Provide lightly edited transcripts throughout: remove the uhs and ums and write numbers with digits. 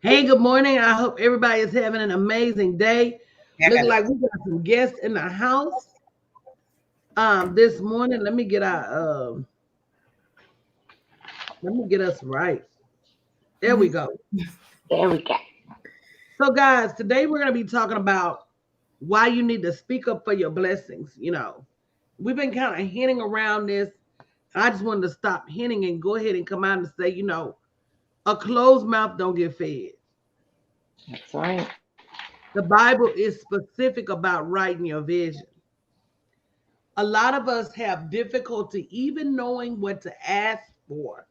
Hey, good morning. I hope everybody is having an amazing day. Yeah, I Look got it. like we got some guests in the house this morning. Let me get us right. There we Mhm. go. There we go. So guys, today we're going to be talking about why you need to speak up for your blessings. We've been kind of hinting around this. I just wanted to stop hinting and go ahead and come out and say, a closed mouth don't get fed. That's right. The Bible is specific about writing your vision. A lot of us have difficulty even knowing what to ask for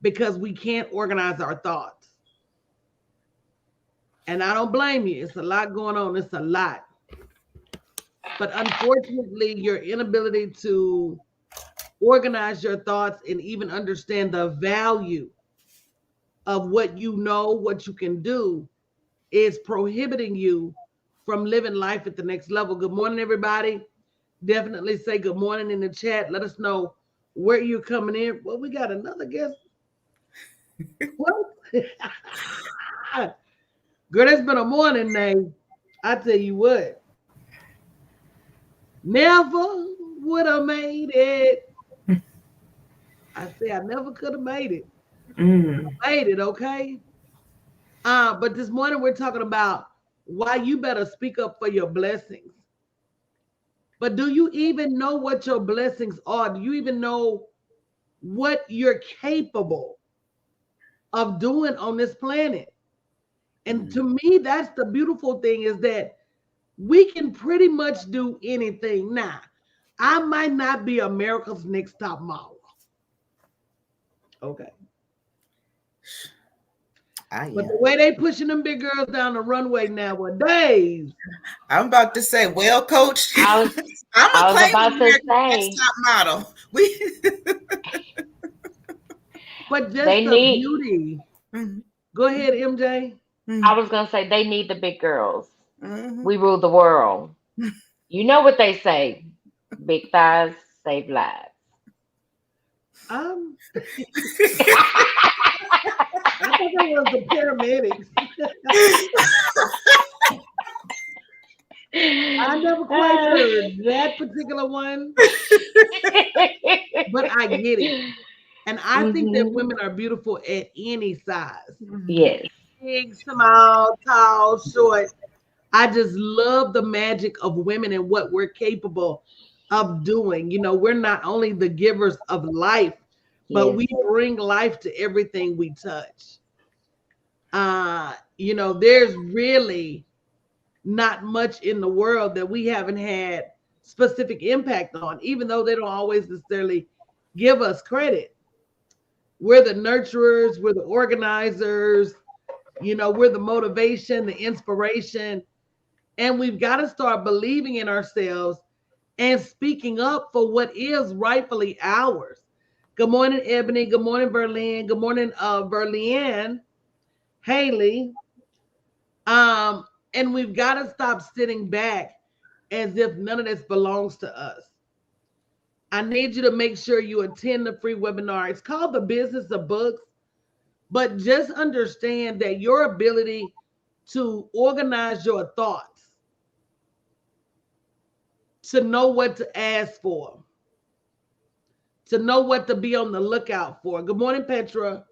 because we can't organize our thoughts. And I don't blame you. It's a lot going on. It's a lot. But unfortunately, your inability to organize your thoughts and even understand the value of what you know, what you can do, is prohibiting you from living life at the next level. Good morning, everybody. Definitely say good morning in the chat. Let us know where you're coming in. Well, we got another guest. What? Girl, it's been a morning, Nay. I tell you what, never would have made it. I say I never could have made it. Mm. Made it, okay? But this morning we're talking about why you better speak up for your blessings. But do you even know what your blessings are? Do you even know what you're capable of doing on this planet? And to me, that's the beautiful thing is that we can pretty much do anything. Now, I might not be America's next top model. Okay. I But am. the way they pushing them big girls down the runway nowadays, I'm about to say, well, coach, I was I'm a I was claim about to America's Next say Top Model. We. but just they the need beauty. Mhm, Go ahead, MJ. I mhm, was gonna say they need the big girls. mhm. We rule the world. You know what they say. Big thighs save lives. Um, I thought that was the paramedics. I never quite heard that particular one, but I get it. And I think that hmm women are beautiful at any size. Mhm. Yes. Big, small, tall, short. I just love the magic of women and what we're capable of doing. We're not only the givers of life, but Yes. we bring life to everything we touch. There's really not much in the world that we haven't had specific impact on, even though they don't always necessarily give us credit. We're the nurturers, we're the organizers, we're the motivation, the inspiration. And we've got to start believing in ourselves and speaking up for what is rightfully ours. Good morning, Ebony. Good morning, Berlin. Good morning, Berlin, Haley. Um, and we've got to stop sitting back as if none of this belongs to us. I need you to make sure you attend the free webinar. It's called The Business of Books, but just understand that your ability to organize your thoughts, to know what to ask for, to know what to be on the lookout for. Good morning, Petra.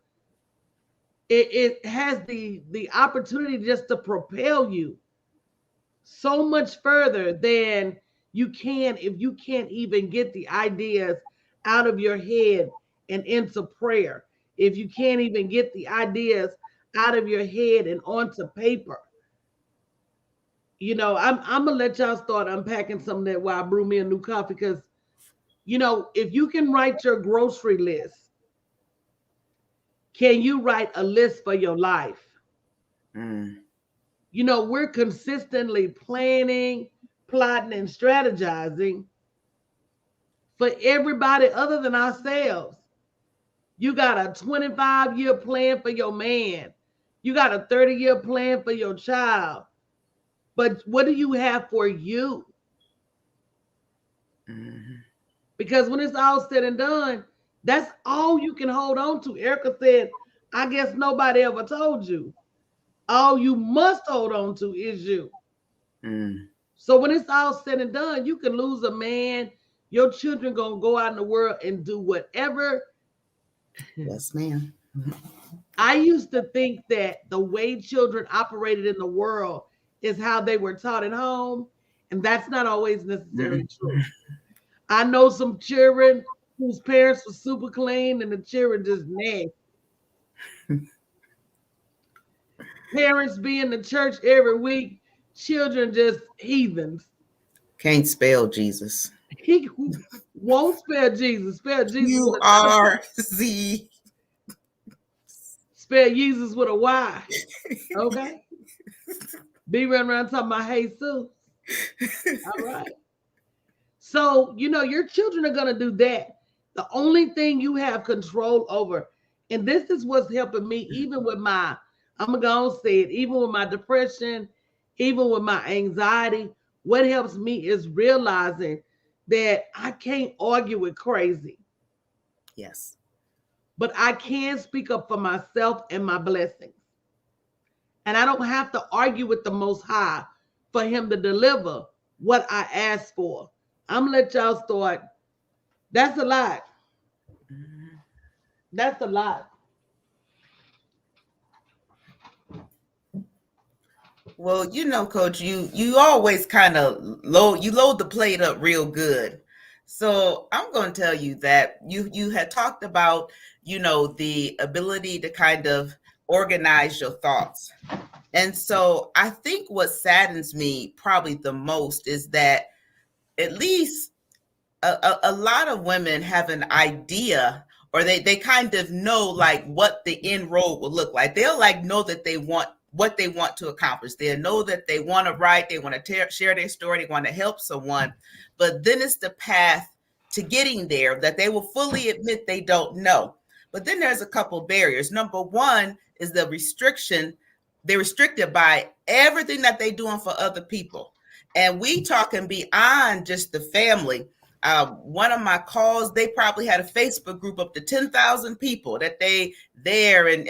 It has the opportunity just to propel you so much further than you can if you can't even get the ideas out of your head and into prayer. If you can't even get the ideas out of your head and onto paper. I'm gonna let y'all start unpacking some of that while I brew me a new coffee because if you can write your grocery list, can you write a list for your life? Mm. We're consistently planning, plotting, and strategizing for everybody other than ourselves. You got a 25-year plan for your man. You got a 30-year plan for your child. But what do you have for you? Mhm. Because when it's all said and done, that's all you can hold on to. Erica said, I guess nobody ever told you. All you must hold on to is you. Mm. So when it's all said and done, you can lose a man. Your children gonna go out in the world and do whatever. Yes, ma'am. I used to think that the way children operated in the world is how they were taught at home, and that's not always necessarily Mm. true. I know some children whose parents were super clean and the children just nasty. Parents be in the church every week, children just heathens. Can't spell Jesus. He won't spell Jesus. Spell Jesus with a W. URZ. Spell Jesus with a Y. Okay? Be running around talking about Jesus. All right. So, your children are going to do that. The only thing you have control over, and this is what's helping me, even with I'm going to go and say it, even with my depression, even with my anxiety, what helps me is realizing that I can't argue with crazy, Yes. but I can speak up for myself and my blessings. And I don't have to argue with the Most High for Him to deliver what I asked for. I'm going to let y'all start. That's a lot. Mhm. That's a lot. Well, Coach, you always kind of load the plate up real good. So I'm going to tell you that you had talked about, the ability to kind of organize your thoughts. And so I think what saddens me probably the most is that at least a lot of women have an idea, or they kind of know like what the end road will look like. They'll like know that they want what they want to accomplish. They'll know that they want to write, they want to share their story, they want to help someone. But then it's the path to getting there that they will fully admit they don't know. But then there's a couple barriers. Number one is the restriction. They're restricted by everything that they're doing for other people. And we talking beyond just the family. One of my calls, they probably had a Facebook group up to 10,000 people that they there and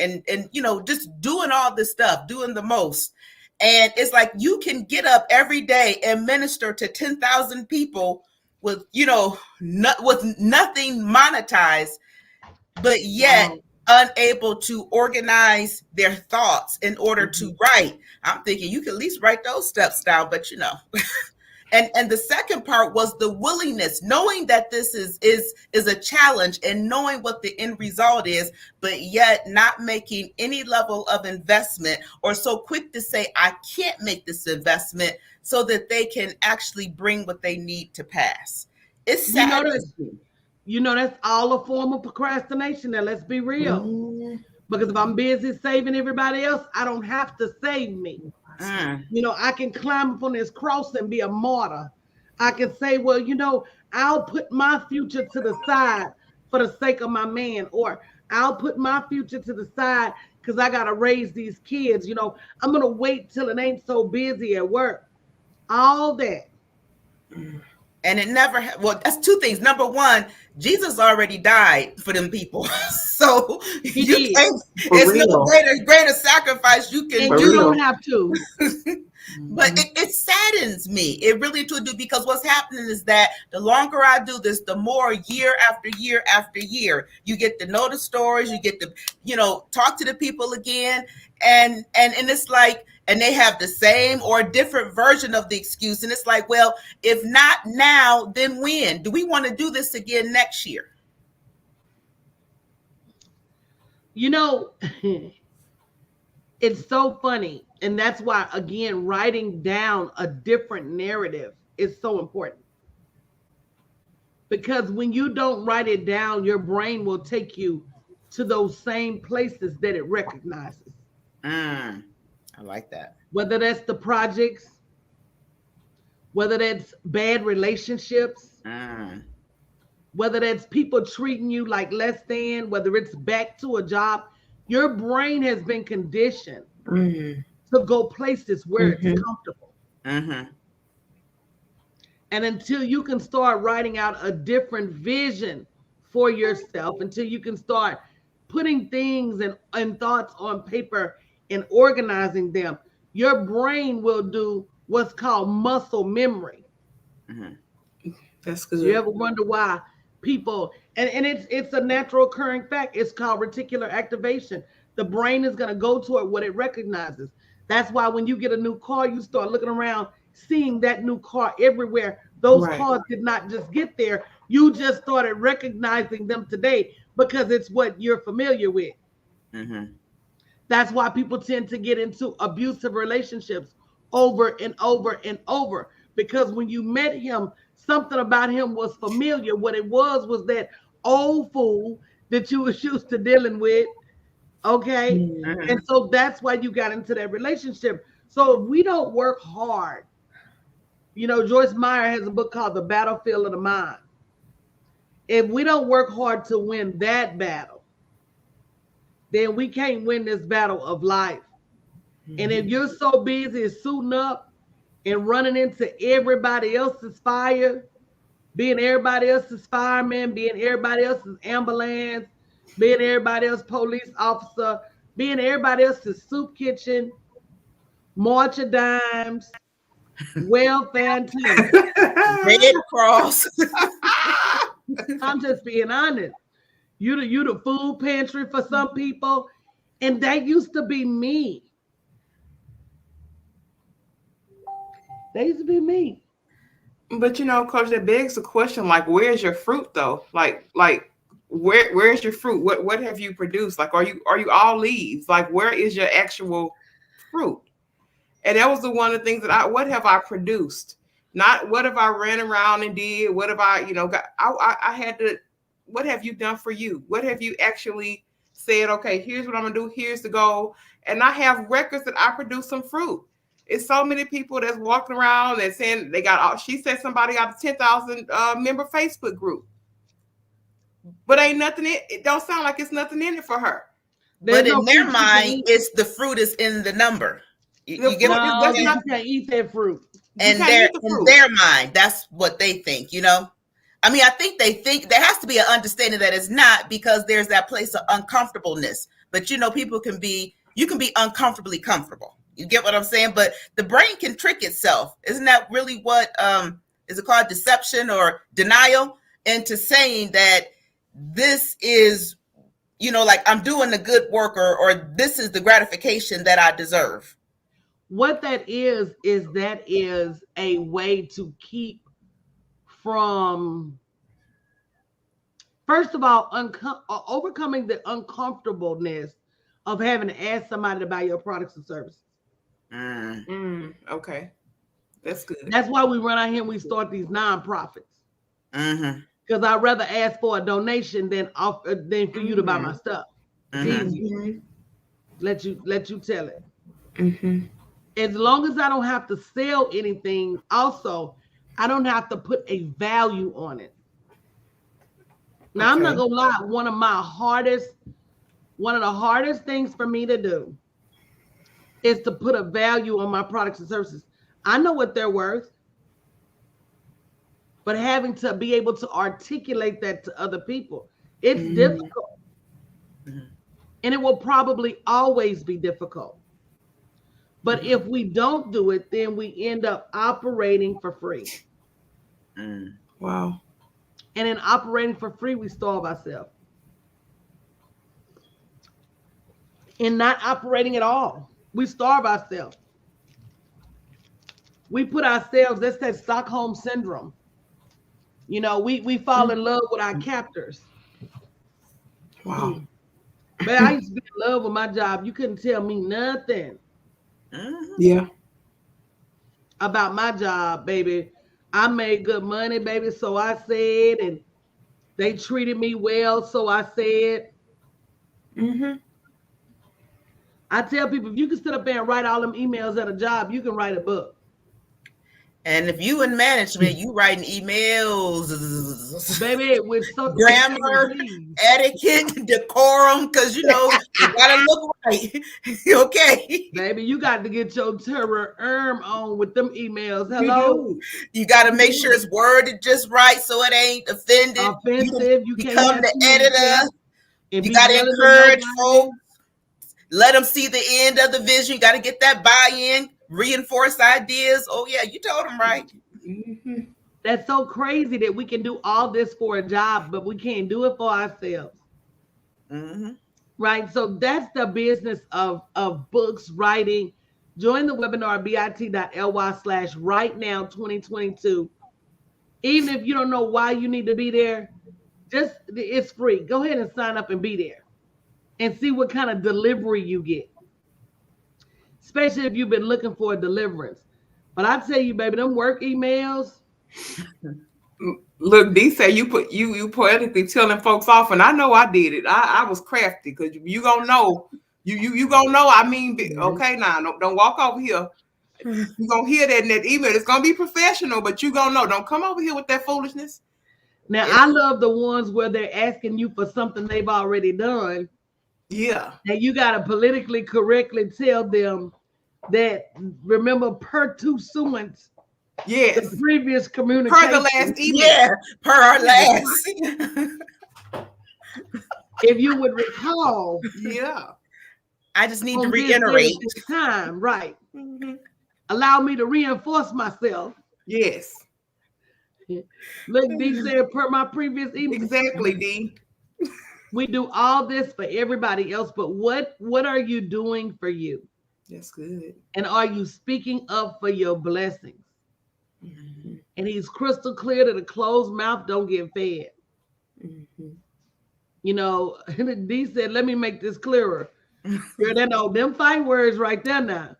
just doing all this stuff, doing the most. And it's like you can get up every day and minister to 10,000 people with with nothing monetized, but yet Wow. unable to organize their thoughts in order to Mhm. write. I'm thinking you can at least write those steps down, but and the second part was the willingness, knowing that this is a challenge and knowing what the end result is, but yet not making any level of investment, or so quick to say I can't make this investment, so that they can actually bring what they need to pass. It You know saddens that's me. that's all a form of procrastination. Now let's be real. Mm, Because if I'm busy saving everybody else, I don't have to save me. mm, I can climb up on this cross and be a martyr. I can say, well, I'll put my future to the side for the sake of my man, or I'll put my future to the side because I got to raise these kids. I'm going to wait till it ain't so busy at work. All that. and it never well, that's two things. Number one, Jesus already died for them people. So He you did. can't, For it's no real. greater sacrifice you can And For you do. don't real. have to. But Mhm. it saddens me. It really do, because what's happening is that the longer I do this, the more year after year after year, you get to know the stories, you get to, talk to the people again. And it's like, and they have the same or different version of the excuse. And it's like, well, if not now, then when? Do we want to do this again next year? You know, it's so funny. And that's why, again, writing down a different narrative is so important. Because when you don't write it down, your brain will take you to those same places that it recognizes. Mm, I like that. Whether that's the projects, whether that's bad relationships, Mm, whether that's people treating you like less than, whether it's back to a job, your brain has been conditioned Mhm. to go places where it's Mhm. comfortable. mm-hmm. And until you can start writing out a different vision for yourself, until you can start putting things and thoughts on paper and organizing them, your brain will do what's called muscle memory. Mm-hmm. That's You good. ever wonder why people, and it's a natural occurring fact. It's called reticular activation. The brain is going to go toward what it recognizes. That's why when you get a new car, you start looking around, seeing that new car everywhere. Those Right. cars did not just get there. You just started recognizing them today because it's what you're familiar with. Mm-hmm. That's why people tend to get into abusive relationships over and over and over. Because when you met him, something about him was familiar. What it was that old fool that you was used to dealing with. Okay. Mm-hmm. And so that's why you got into that relationship. So if we don't work hard, Joyce Meyer has a book called The Battlefield of the Mind. If we don't work hard to win that battle, then we can't win this battle of life. And if you're so busy suiting up and running into everybody else's fire, being everybody else's fireman, being everybody else's ambulance, being everybody else's police officer, being everybody else's soup kitchen, march of dimes, welfare attendant. Red Cross. I'm just being honest. You the food pantry for some people, and that used to be me. That used to be me. But coach, that begs the question, like, where's your fruit though? Like where's your fruit? What have you produced? Like, are you all leaves? Like, where is your actual fruit? And that was one of the things that what have I produced? Not what have I ran around and did? What have I, got? I had to. What have you done for you? What have you actually said? Okay, here's what I'm gonna do. Here's the goal. And I have records that I produce some fruit. It's so many people that's walking around and saying they got. She said somebody got a 10,000 member Facebook group, but ain't nothing. It don't sound like it's nothing in it for her. There's But no in their fruit you can mind, eat. it's the fruit is in the number. You The get fruit what is No, that's you not. can't eat that fruit. You and can't their eat the in fruit. their mind, that's what they think. I mean, I think they think there has to be an understanding that it's not, because there's that place of uncomfortableness. But people you can be uncomfortably comfortable. You get what I'm saying? But the brain can trick itself. Isn't that really what is it called, deception or denial, into saying that this is, like I'm doing the good work, or this is the gratification that I deserve. What that is a way to keep from, first of all, overcoming the uncomfortableness of having to ask somebody to buy your products and services. Okay, that's good. That's why we run out here and we start these nonprofits. Mm-hmm. Because I'd rather ask for a donation than for you to buy my stuff. It's easier. Let you tell it. As long as I don't have to sell anything, also, I don't have to put a value on it. Now, I'm not gonna lie, one of the hardest things for me to do is to put a value on my products and services. I know what they're worth, but having to be able to articulate that to other people, it's difficult. And it will probably always be difficult. But if we don't do it, then we end up operating for free. Wow. And in operating for free, we starve ourselves. In not operating at all, we starve ourselves. We put ourselves, that's that Stockholm syndrome. We fall in love with our captors. Wow. But I used to be in love with my job. You couldn't tell me nothing Yeah. about my job, baby. I made good money, baby, so I said, and they treated me well, so I said. I tell people, if you can sit up there and write all them emails at a job, you can write a book. And if you in management, you writing emails, Baby, with so grammar, etiquette, decorum, because you gotta look right. Okay. Baby, you got to get your terror on with them emails. Hello. You got to make sure it's worded just right so it ain't offended. Offensive. You become can't the editor. And you got to encourage folks. let them see the end of the vision. You got to get that buy-in, reinforce ideas. Oh yeah, you told them right. Mm-hmm. That's so crazy that we can do all this for a job, but we can't do it for ourselves. Mm-hmm. Right. So that's the business of books, writing. Join the webinar bit.ly/right now 2022. Even if you don't know why you need to be there, just it's free. Go ahead and sign up and be there and see what kind of delivery you get. Especially if you've been looking for a deliverance. But I tell you, baby, them work emails. Look, D say you poetically telling folks off, and I know I did it. I was crafty because you gonna know. You gonna know. I mean, okay, now don't walk over here. You gonna hear that in that email. It's gonna be professional, but you gonna know. Don't come over here with that foolishness. Now, I love the ones where they're asking you for something they've already done. Yeah. And you got to politically correctly tell them that, remember, per tu suant, Yes. the previous Per communication. the last email. Yeah, per our last. If you would recall. Yeah. I just need to on reiterate. this time, right. Mm-hmm. Allow me to reinforce myself. Yes. Look, D said, per my previous email. Exactly, D. We do all this for everybody else, but what are you doing for you? That's good. And are you speaking up for your blessings? Mm-hmm. And he's crystal clear that a closed mouth don't get fed. Mm-hmm. You know, D said, let me make this clearer. Girl, that know them fight words right there now.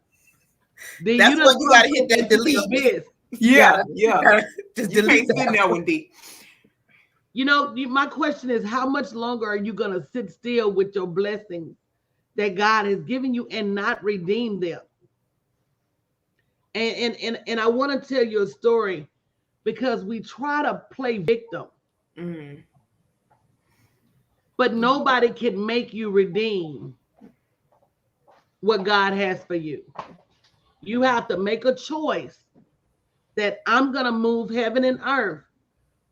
D, That's when you gotta hit that delete. Yeah, yeah. Just You delete can't sit there one D. You know, my question is, how much longer are you going to sit still with your blessings that God has given you and not redeem them? And I want to tell you a story because we try to play victim, but nobody can make you redeem what God has for you. You have to make a choice that I'm going to move heaven and earth,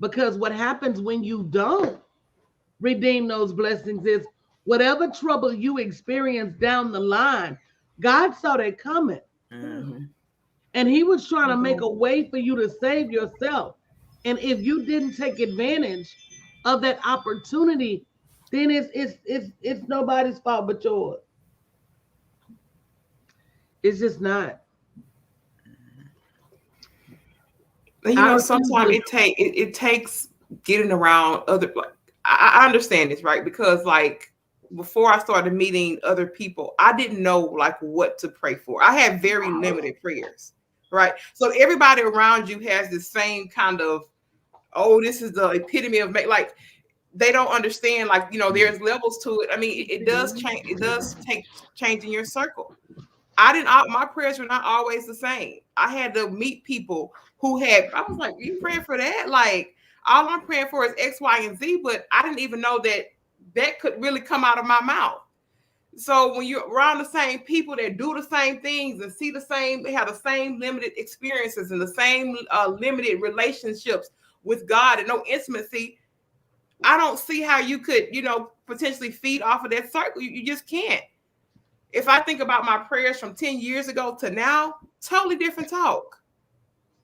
because what happens when you don't redeem those blessings is whatever trouble you experience down the line, God saw that coming. Mm-hmm. And he was trying to make a way for you to save yourself. And if you didn't take advantage of that opportunity, then it's nobody's fault but yours. It's just not. And you know, sometimes it takes getting around other. Like, I understand this, right? Because like before I started meeting other people, I didn't know like what to pray for. I had very limited prayers, right? So everybody around you has the same kind of, oh, this is the epitome of like they don't understand. Like, you know, there's levels to it. I mean, it does change. It does take changing your circle. My prayers were not always the same. I had to meet people who I was like, you praying for that? Like, all I'm praying for is X, Y, and Z, but I didn't even know that could really come out of my mouth. So when you're around the same people that do the same things and see they have the same limited experiences and the same limited relationships with God and no intimacy, I don't see how you could, you know, potentially feed off of that circle. You just can't. If I think about my prayers from 10 years ago to now, totally different talk.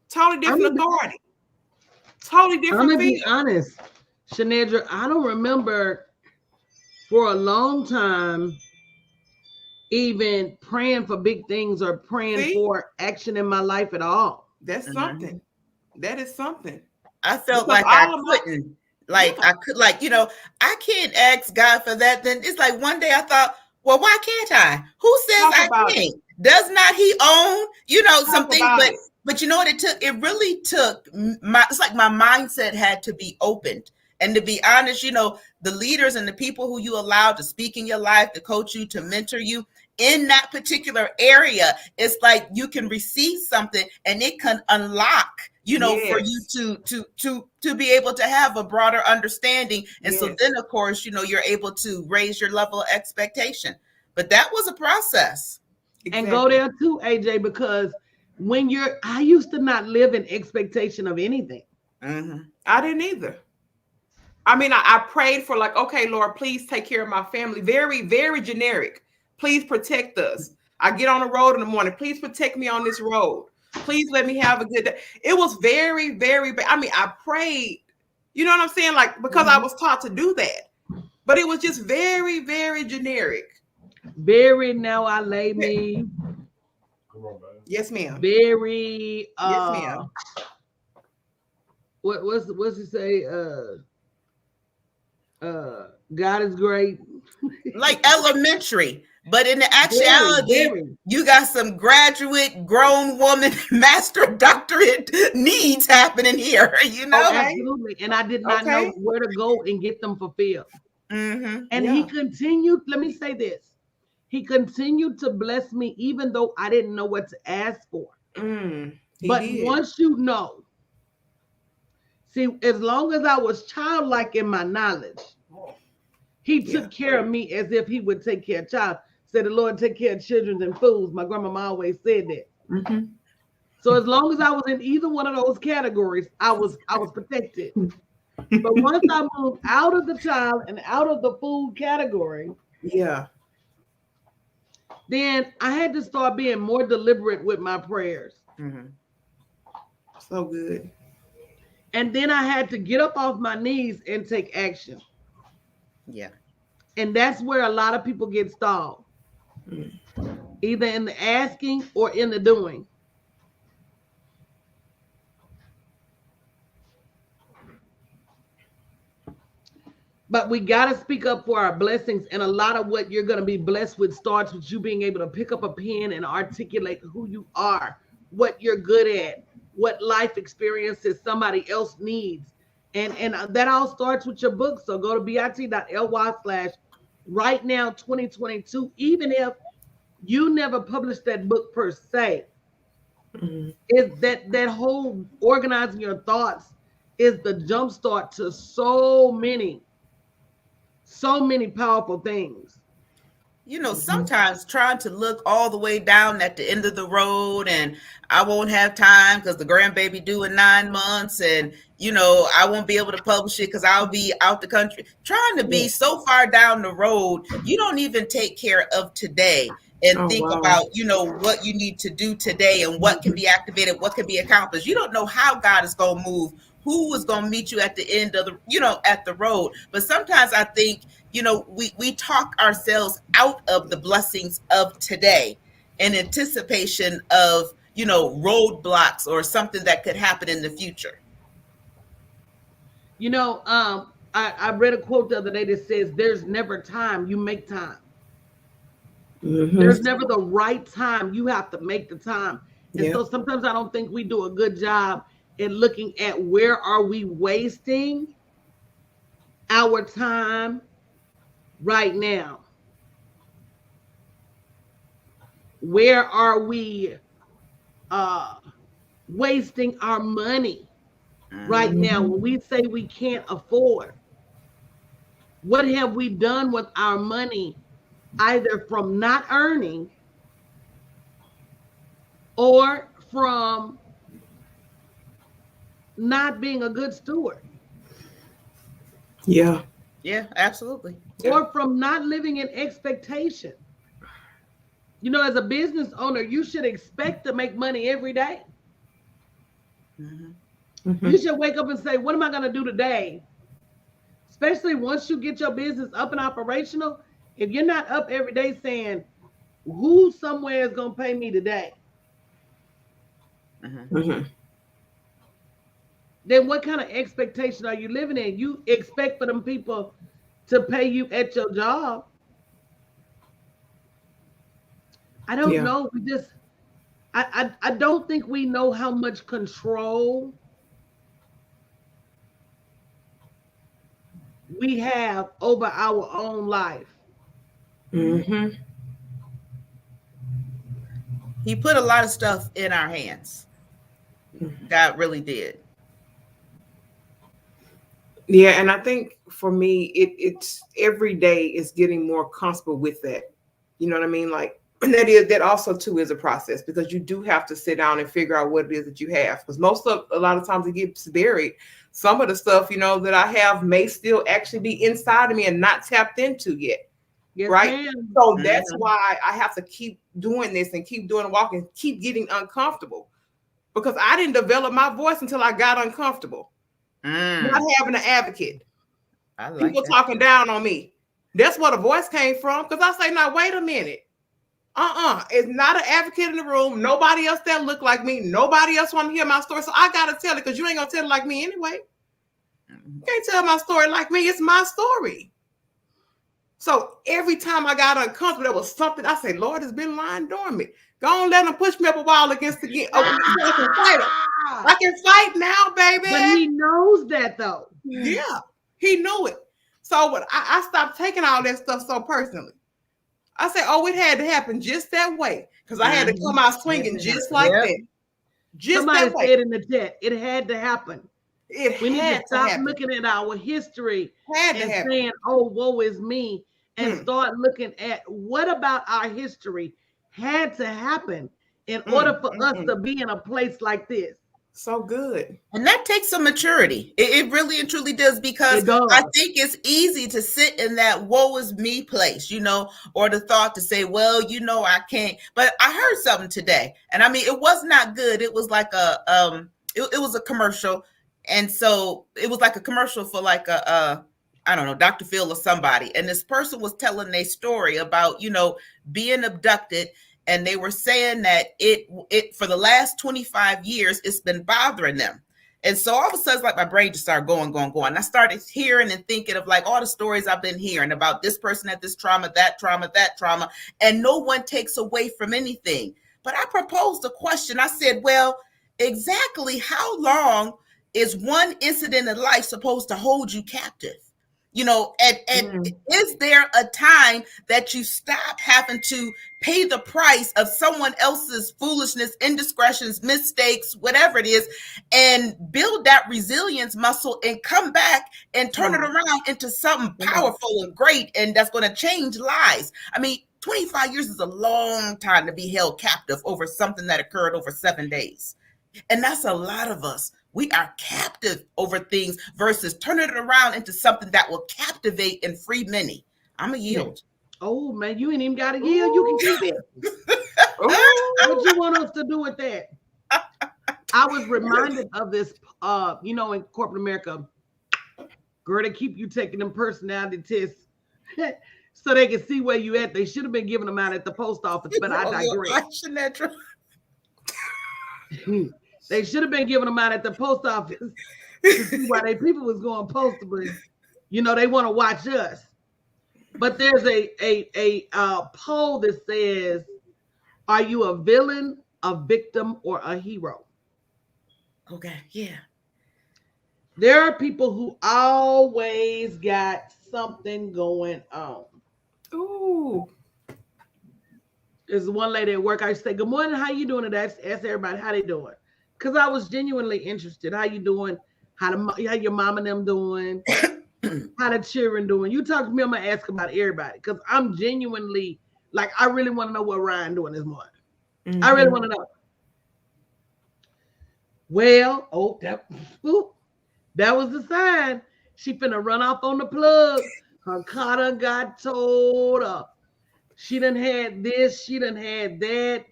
Totally different authority. Totally different. I'm going to be honest, Shanedra, I don't remember for a long time even praying for big things or praying for action in my life at all. That's something. That is something. I felt like I couldn't. I could, like, you know, I can't ask God for that. Then it's like one day I thought, well, why can't I? Who says I can't? Does not he own, you know, something? But you know what it took? It really took it's like my mindset had to be opened. And to be honest, you know, the leaders and the people who you allow to speak in your life, to coach you, to mentor you in that particular area, it's like you can receive something and it can unlock, you know, for you to be able to have a broader understanding. And so then, of course, you know, you're able to raise your level of expectation. But that was a process. And go there too, AJ, because I used to not live in expectation of anything. Mm-hmm. I didn't either. I mean, I prayed for like, okay, Lord, please take care of my family. Very, very generic. Please protect us. I get on the road in the morning. Please protect me on this road. Please let me have a good day. It was very, very bad. I mean, I prayed, you know what I'm saying? Like, because I was taught to do that. But it was just very, very generic. Very now I lay me. Yes, ma'am. Very Yes, ma'am. what's it say? God is great. Like elementary. But in the Very, actuality, very. you got some graduate, grown woman, master doctorate needs happening here, you know? Okay. Absolutely. And I did not know Okay. where to go and get them fulfilled. Mm-hmm. And he continued, let me say this. He continued to bless me even though I didn't know what to ask for. He But did. once you know, see, as long as I was childlike in my knowledge, he took care of me as if he would take care of child. Said the Lord take care of children and fools. My grandmama always said that. Mm-hmm. So as long as I was in either one of those categories, I was protected. But once I moved out of the child and out of the food category, Yeah. then I had to start being more deliberate with my prayers. Mm-hmm. So good. And then I had to get up off my knees and take action. Yeah. And that's where a lot of people get stalled, either in the asking or in the doing. But we got to speak up for our blessings. And a lot of what you're going to be blessed with starts with you being able to pick up a pen and articulate who you are, what you're good at, what life experiences somebody else needs. And that all starts with your book. So go to bit.ly/right now 2022. Even if you never published that book per se, is that whole organizing your thoughts is the jumpstart to so many powerful things. You know, sometimes trying to look all the way down at the end of the road and I won't have time because the grandbaby due in 9 months and, you know, I won't be able to publish it because I'll be out the country. Trying to be so far down the road, you don't even take care of today and think about, you know, what you need to do today and what can be activated, what can be accomplished. You don't know how God is going to move, who is going to meet you at the end of the, you know, at the road. But sometimes I think, you know, we talk ourselves out of the blessings of today in anticipation of, you know, roadblocks or something that could happen in the future. You know, I read a quote the other day that says, "There's never time. You make time. There's never the right time. You have to make the time." And so sometimes I don't think we do a good job in looking at where are we wasting our time right now. Where are we wasting our money right now when we say we can't afford? What have we done with our money, either from not earning or from not being a good steward? Yeah. Yeah, absolutely. Or from not living in expectation. You know, as a business owner, you should expect to make money every day. You should wake up and say, what am I going to do today? Especially once you get your business up and operational. If you're not up every day saying, who somewhere is going to pay me today? Then what kind of expectation are you living in? You expect for them people to pay you at your job. I don't know. We just, I don't think we know how much control we have over our own life. He put a lot of stuff in our hands. God really did. Yeah, and I think for me, it's every day is getting more comfortable with that. You know what I mean? Like, and that also too is a process because you do have to sit down and figure out what it is that you have. Because a lot of times it gets buried. Some of the stuff, you know, that I have may still actually be inside of me and not tapped into yet. Yes, right? ma'am. So that's Mhm. why I have to keep doing this and keep doing the walk and keep getting uncomfortable, because I didn't develop my voice until I got uncomfortable. Not Mm. having an advocate, I like people that. talking down on me. That's where the voice came from. Because I say, now wait a minute. It's not an advocate in the room. Nobody else that look like me. Nobody else want to hear my story. So I gotta tell it, because you ain't gonna tell it like me anyway. You can't tell my story like me. It's my story. So every time I got uncomfortable, there was something I say, Lord has been lying dormant. Go on, let him push me up a wall against the so I can fight him. I can fight now, But baby. he knows that though. Yeah, he knew it. So when I stopped taking all that stuff so personally. I said, oh, it had to happen just that way, because I had to come out Had swinging to just happen. like Yep. that. Just Somebody that way. said in the chat, it had to happen. It We need to had to stop happen. looking at our history Had to and happen. saying, oh, woe is me, and Hmm. start looking at what about our history had to happen in order for us to be in a place like this. So good. And that takes some maturity. It really and truly does, because It I does. think it's easy to sit in that woe is me place, or the thought to say, well, I can't. But I heard something today, and I mean, it was not good. It was like it was a commercial, and so it was like a commercial for like I don't know, Dr. Phil or somebody, and this person was telling a story about being abducted, and they were saying that it for the last 25 years it's been bothering them. And so all of a sudden, like my brain just started going, going, going. I started hearing and thinking of like all the stories I've been hearing about this person had this trauma, that trauma, that trauma, and no one takes away from anything. But I proposed a question. I said, well, exactly how long is one incident in life supposed to hold you captive? And is there a time that you stop having to pay the price of someone else's foolishness, indiscretions, mistakes, whatever it is, and build that resilience muscle and come back and turn it around into something powerful and great, and that's going to change lives? I mean, 25 years is a long time to be held captive over something that occurred over 7 days. And that's a lot of us. We are captive over things versus turning it around into something that will captivate and free many. I'm a yield. Oh man, you ain't even got to yield. You can keep it. What you want us to do with that? I was reminded of this, in corporate America, girl, they keep you taking them personality tests so they can see where you at. They should have been giving them out at the post office, but I digress. They should have been giving them out at the post office to see why they people was going postal, but they want to watch us. But there's a poll that says, "Are you a villain, a victim, or a hero?" Okay, yeah. There are people who always got something going on. Ooh. There's one lady at work. I say, "Good morning. How you doing today?" Ask everybody how they doing, because I was genuinely interested. How you doing? How your mom and them doing? How the children doing? You talk to me, I'm gonna ask about everybody, because I'm genuinely like I really want to know what Ryan doing this morning. I really want to know. Well, that was the sign. She finna run off on the plug. Her car done got towed up. She done had this, she done had that.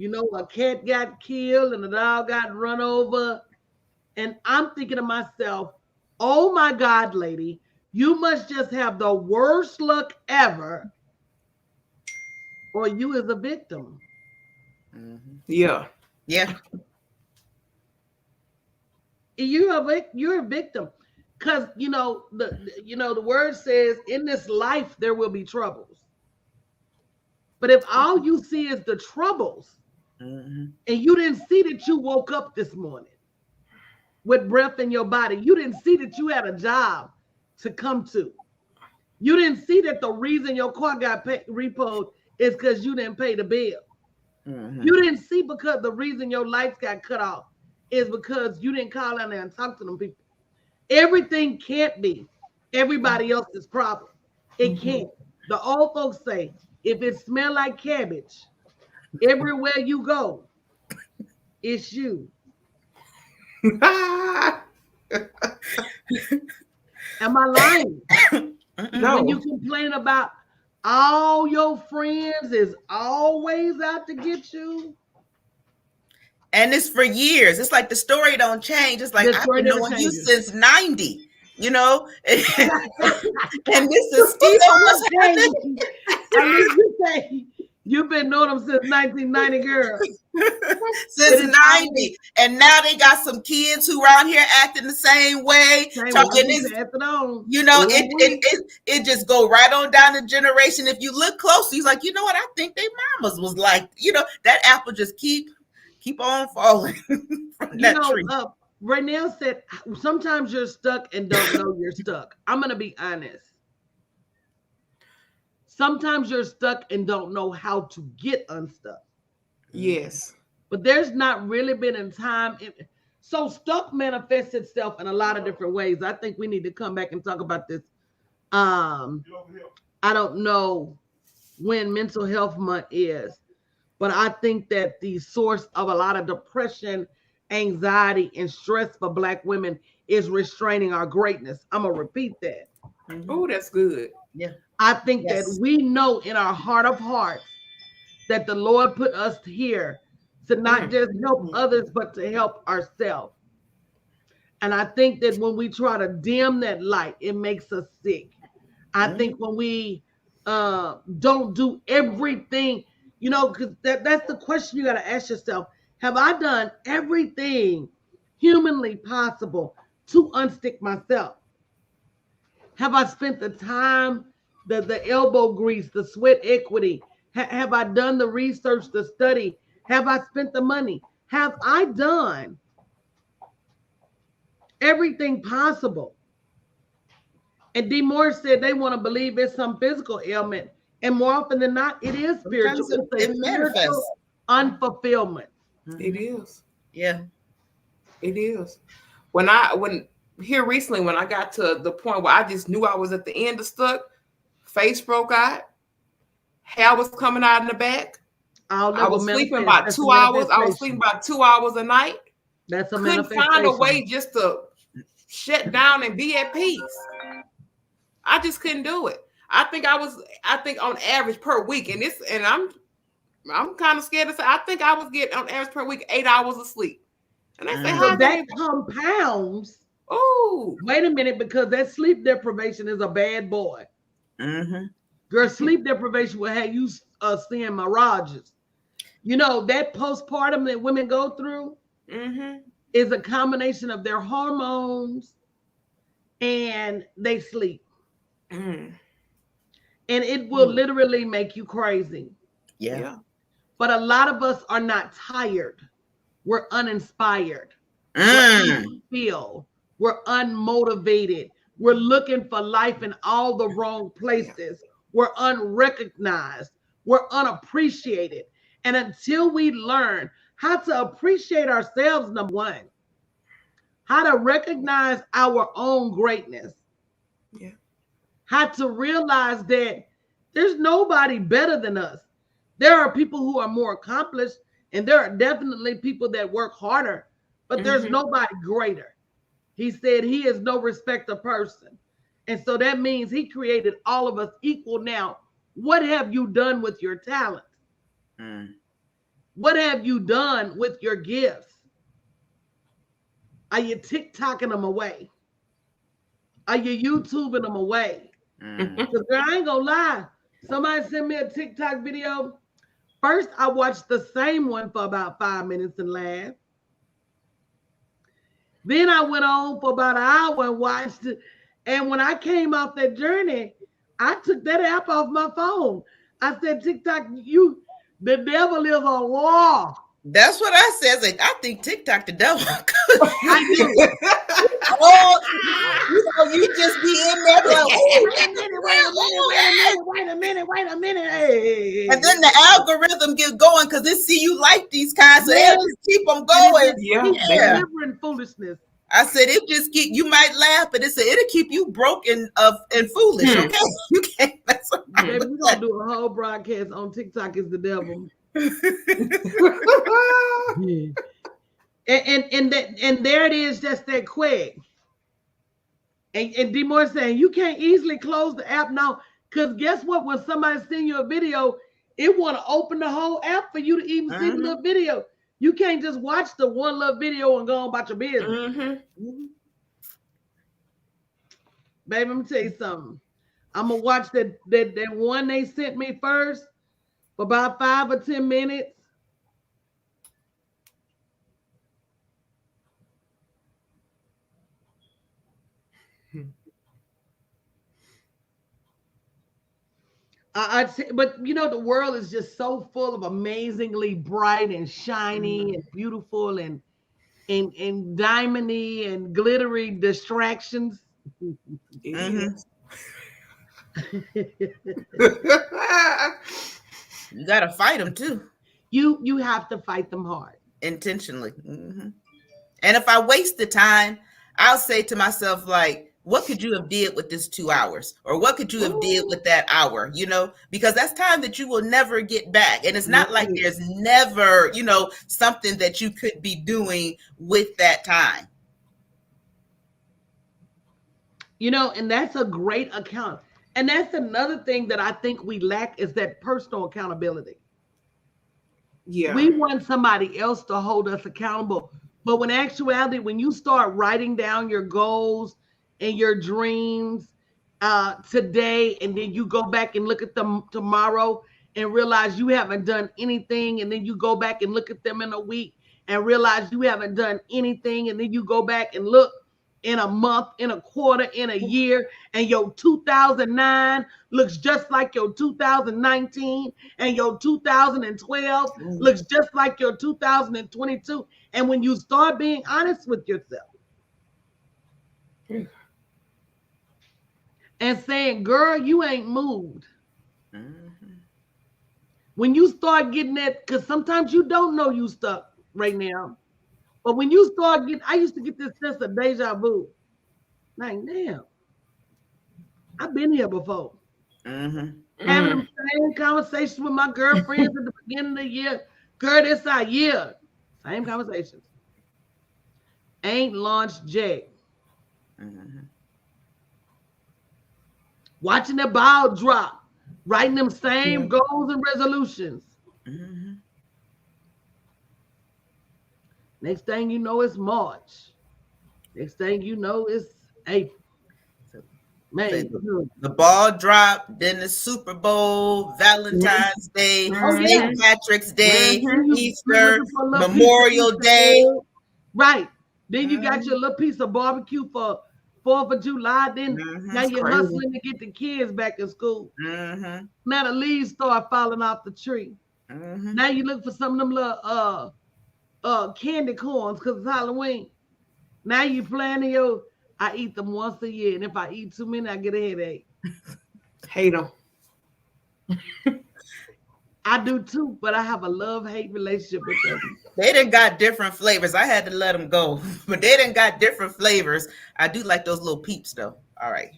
A cat got killed and a dog got run over. And I'm thinking to myself, oh my God, lady, you must just have the worst luck ever, or you is a victim. Yeah. Yeah. You're a victim. Because the word says in this life there will be troubles. But if all you see is the troubles, and you didn't see that you woke up this morning with breath in your body, you didn't see that you had a job to come to, you didn't see that the reason your car got repoed is because you didn't pay the bill. You didn't see because the reason your lights got cut off is because you didn't call down there and talk to them people. Everything can't be everybody else's problem. It can't. The old folks say, if it smell like cabbage, everywhere you go, it's you. Am I lying? No. When you complain about, all your friends is always out to get you. And it's for years. It's like the story don't change. It's like The I've story been never knowing you changes. since 90, you know, and this is still what's happening. Hey, at least you say you've been knowing them since 1990, girl. Since It is 90. And now they got some kids who around here acting the same way. same way. Talking We this, pass it on. you know, Ooh-wee. it just go right on down the generation. If you look close, he's like, you know what? I think they mamas was like, you know, that apple just keep on falling from that tree. Raynell said sometimes you're stuck and don't know you're stuck. I'm gonna be honest. Sometimes you're stuck and don't know how to get unstuck. Yes. But there's not really been a time. So stuck manifests itself in a lot of different ways. I think we need to come back and talk about this. I don't know when Mental Health Month is, but I think that the source of a lot of depression, anxiety, and stress for Black women is restraining our greatness. I'm going to repeat that. Oh, that's good. Yeah. I think that we know in our heart of hearts that the Lord put us here to not just help others, but to help ourselves. And I think that when we try to dim that light, it makes us sick. I think when we don't do everything, you know, because that's the question you got to ask yourself. Have I done everything humanly possible to unstick myself? Have I spent the time, the elbow grease, the sweat equity? Have I done the research, the study? Have I spent the money? Have I done everything possible? And D. Moore said they want to believe it's some physical ailment. And more often than not, it is spiritual. Sometimes It's a it manifests. spiritual unfulfillment. It is. Yeah. It is. When here recently, when I got to the point where I just knew I was at the end of stuck, face broke out, hair was coming out in the back. I was sleeping about 2 hours. I was sleeping about 2 hours a night. That's a Couldn't find a way just to shut down and be at peace. I just couldn't do it. I think on average per week, and I'm kind of scared to say, I think I was getting on average per week 8 hours of sleep. And I say, how that compounds. Oh, wait a minute, because that sleep deprivation is a bad boy. Mm-hmm. Girl, sleep deprivation will have you seeing mirages. You know, that postpartum that women go through is a combination of their hormones and they sleep. And it will literally make you crazy. Yeah. But a lot of us are not tired. We're uninspired. We're unfulfilled. We're unmotivated. We're looking for life in all the wrong places. We're unrecognized. We're unappreciated. And until we learn how to appreciate ourselves, number one, how to recognize our own greatness, how to realize that there's nobody better than us. There are people who are more accomplished, and there are definitely people that work harder, but there's nobody greater. He said he is no respecter person. And so that means he created all of us equal. Now, what have you done with your talent? What have you done with your gifts? Are you TikToking them away? Are you YouTubing them away? Because I ain't gonna lie. Somebody sent me a TikTok video. First, I watched the same one for about 5 minutes and laughed. Then I went on for about an hour and watched it. And when I came off that journey, I took that app off my phone. I said, TikTok, the devil is a law. That's what I said. I think TikTok the devil. I do. Oh, you just be in there. Wait a minute. Hey. And then the algorithm get going because it see you like these guys, so they just keep them going. Delivering foolishness. I said it just keep. You might laugh, but it'll keep you broke and foolish. Okay, you can't. Baby, we're gonna do a whole broadcast on TikTok is the devil. and there it is, just that quick. And D Moore saying you can't easily close the app now Because guess what? When somebody send you a video, it want to open the whole app for you to even see the little video. You can't just watch the one little video and go on about your business. Baby, let me tell you something. I'm gonna watch that one they sent me first for about 5 or 10 minutes. But you know, the world is just so full of amazingly bright and shiny and beautiful and diamondy and glittery distractions. You got to fight them too. You have to fight them hard. Intentionally. And if I waste the time, I'll say to myself, like, what could you have did with this 2 hours? Or what could you have did with that hour? You know, because that's time that you will never get back. And it's not like there's never, you know, something that you could be doing with that time. You know, and that's a great account. And that's another thing that I think we lack is that personal accountability. Yeah. We want somebody else to hold us accountable. But when actuality, when you start writing down your goals and your dreams today, and then you go back and look at them tomorrow and realize you haven't done anything, and then you go back and look at them in a week and realize you haven't done anything, and then you go back and look in a month, in a quarter, in a year, and your 2009 looks just like your 2019, and your 2012 looks just like your 2022. And when you start being honest with yourself and saying, girl, you ain't moved. When you start getting that, because sometimes you don't know you stuck right now. But when you start getting, I used to get this sense of deja vu. Like, damn, I've been here before. Having the same conversations with my girlfriends at the beginning of the year. Girl, this our year. Same conversations. Ain't launched yet. Watching the ball drop. Writing them same goals and resolutions. Next thing you know, it's March. Next thing you know, it's April. Man, the ball dropped, then the Super Bowl, Valentine's Day, St. Patrick's Day, Easter, Memorial Day. Right. Then you got your little piece of barbecue for 4th of July. Then now you're hustling to get the kids back in school. Now the leaves start falling off the tree. Now you look for some of them little candy corns because it's Halloween. Now you planning your, I eat them once a year, and if I eat too many, I get a headache. Hate them. I do too, but I have a love-hate relationship with them. They done got different flavors. I had to let them go, but they done got different flavors. I do like those little peeps though. All right.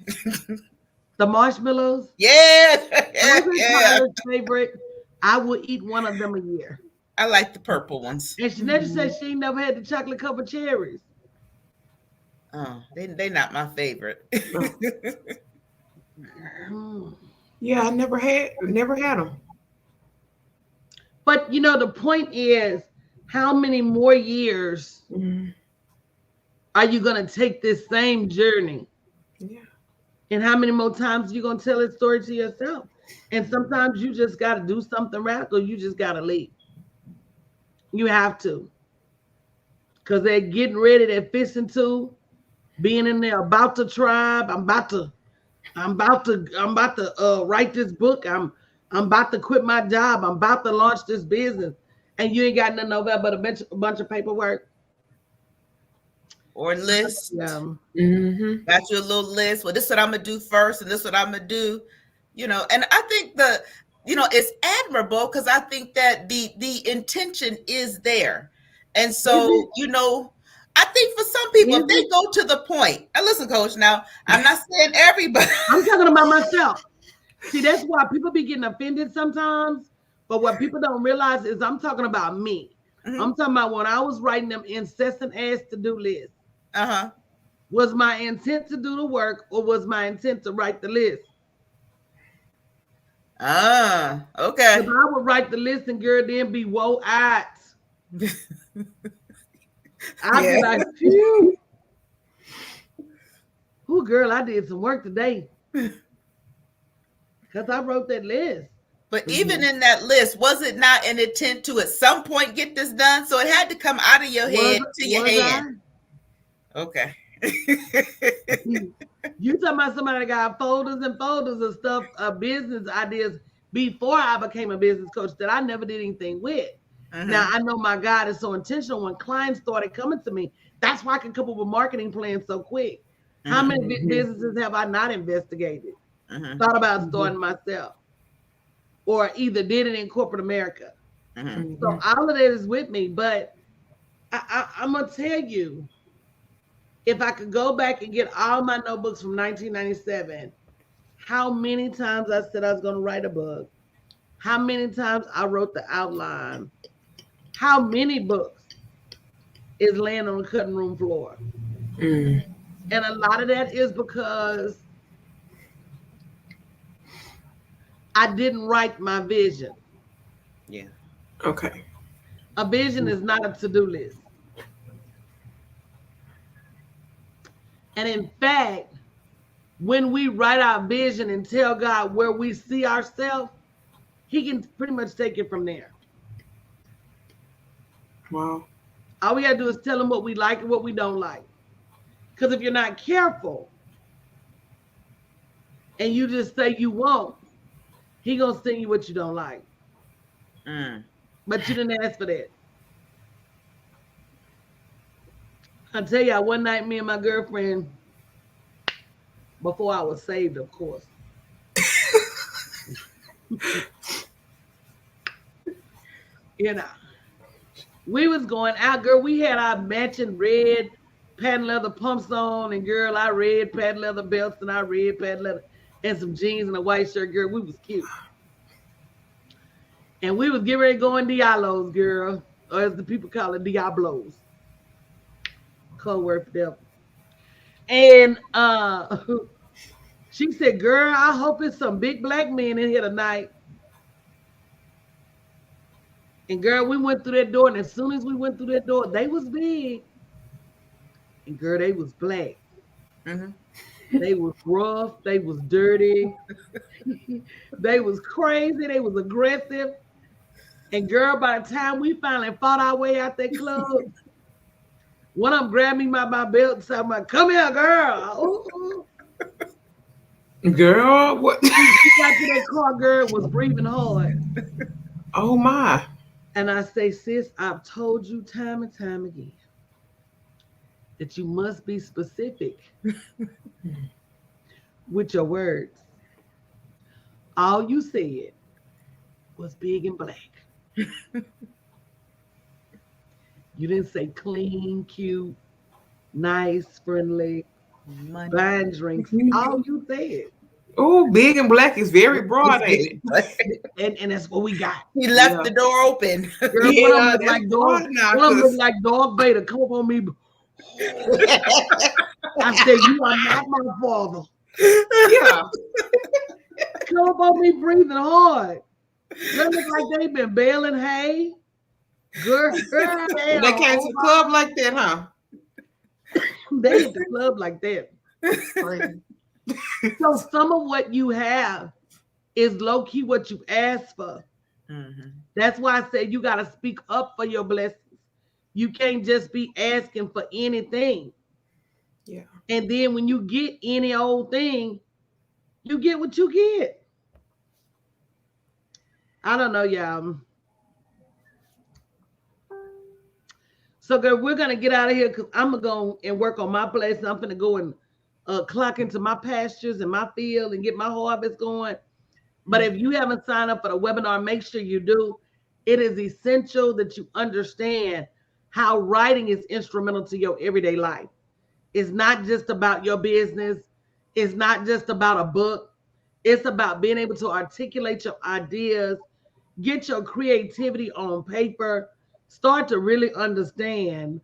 The marshmallows? Yeah. Tyler's favorite. I will eat one of them a year. I like the purple ones. And she never said she ain't never had the chocolate covered cherries. Oh, they not my favorite. Yeah, I never had them. But you know, the point is, how many more years are you gonna take this same journey? Yeah. And how many more times are you gonna tell this story to yourself? And sometimes you just gotta do something radical. You just gotta leave. You have to. Because they're getting ready, they're fixing to, being in there about the tribe. I'm about to write this book. I'm about to quit my job. I'm about to launch this business. And you ain't got nothing over there but a bunch of paperwork. Or list. Yeah. Got you a little list. Well, this is what I'm gonna do first, and this is what I'm gonna do. You know, and I think it's admirable because I think that the intention is there. And so, I think for some people, if they go to the point, and listen, Coach, now I'm not saying everybody. I'm talking about myself. See, that's why people be getting offended sometimes. But what people don't realize is I'm talking about me. I'm talking about when I was writing them incessant ass to-do lists. Was my intent to do the work or was my intent to write the list? Okay. Because I would write the list and girl then be woe eyed. I'd be Yeah. like, phew, who girl, I did some work today. Because I wrote that list. But even Mhm. in that list, was it not an intent to at some point get this done? So it had to come out of your Was head to your was hand. I? Okay. You talking about somebody that got folders and folders of stuff, business ideas before I became a business coach that I never did anything with. Now Mm-hmm. I know my God is so intentional. When clients started coming to me, that's why I can come up with marketing plans so quick. How Mm-hmm. many Mhm. businesses have I not investigated, Mm-hmm. thought about Mhm. starting myself, or either did it in corporate America? Mm-hmm. So Mhm. all of that is with me. But I'm gonna tell you, if I could go back and get all my notebooks from 1997, how many times I said I was going to write a book, how many times I wrote the outline, how many books is laying on the cutting room floor. Mm. And a lot of that is because I didn't write my vision. Yeah. Okay. A vision is not a to do list. And in fact, when we write our vision and tell God where we see ourselves, He can pretty much take it from there. Wow. All we got to do is tell Him what we like and what we don't like. Because if you're not careful and you just say you won't, He gonna send you what you don't like. Mm. But you didn't ask for that. I tell y'all, one night, me and my girlfriend, before I was saved, of course, you know, we was going out, girl. We had our matching red patent leather pumps on, and girl, I red patent leather belts and I red patent leather and some jeans and a white shirt, girl. We was cute. And we was getting ready to go in Diablos, girl, or as the people call it, Diablos. Code word for devil. And she said, girl, I hope it's some big black men in here tonight. And girl, we went through that door, and as soon as we went through that door, they was big. And girl, they was black. Mm-hmm. They was rough. They was dirty. They was crazy. They was aggressive. And girl, by the time we finally fought our way out that club, one of them grabbed me by my belt and said, like, come here, girl. Ooh. Girl, what? We got to that car, girl, was breathing hard. Oh my. And I say, sis, I've told you time and time again that you must be specific with your words. All you said was big and black. You didn't say clean, cute, nice, friendly, Money. buying drinks. All you said. Oh, big and black is very broad, ain't it? And that's what we got. He left Yeah. the door open. Girl, one of them Yeah, look that's like dog. broad now, One of them look cause like dog beta. Come up on me. I said, you are not my father. yeah. Come up on me breathing hard. Girl, look like they been baling hay. Girl, When they came to hell, the club like that, huh? they hit the club like that. Crazy. So some of what you have is low key what you asked for. Mm-hmm. That's why I said you got to speak up for your blessings. You can't just be asking for anything. Yeah. And then when you get any old thing, you get what you get. I don't know, y'all. So, girl, we're gonna get out of here because I'm gonna go and work on my place. I'm gonna go and clock into my pastures and my field and get my harvest going. But if you haven't signed up for the webinar, make sure you do. It is essential that you understand how writing is instrumental to your everyday life. It's not just about your business. It's not just about a book. It's about being able to articulate your ideas, get your creativity on paper, start to really understand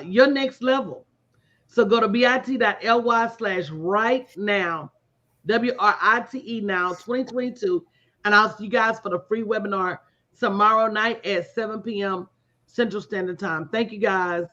your next level. So go to bit.ly/write now, WRITE now 2022, And I'll see you guys for the free webinar tomorrow night at 7 p.m. Central Standard Time. Thank you guys.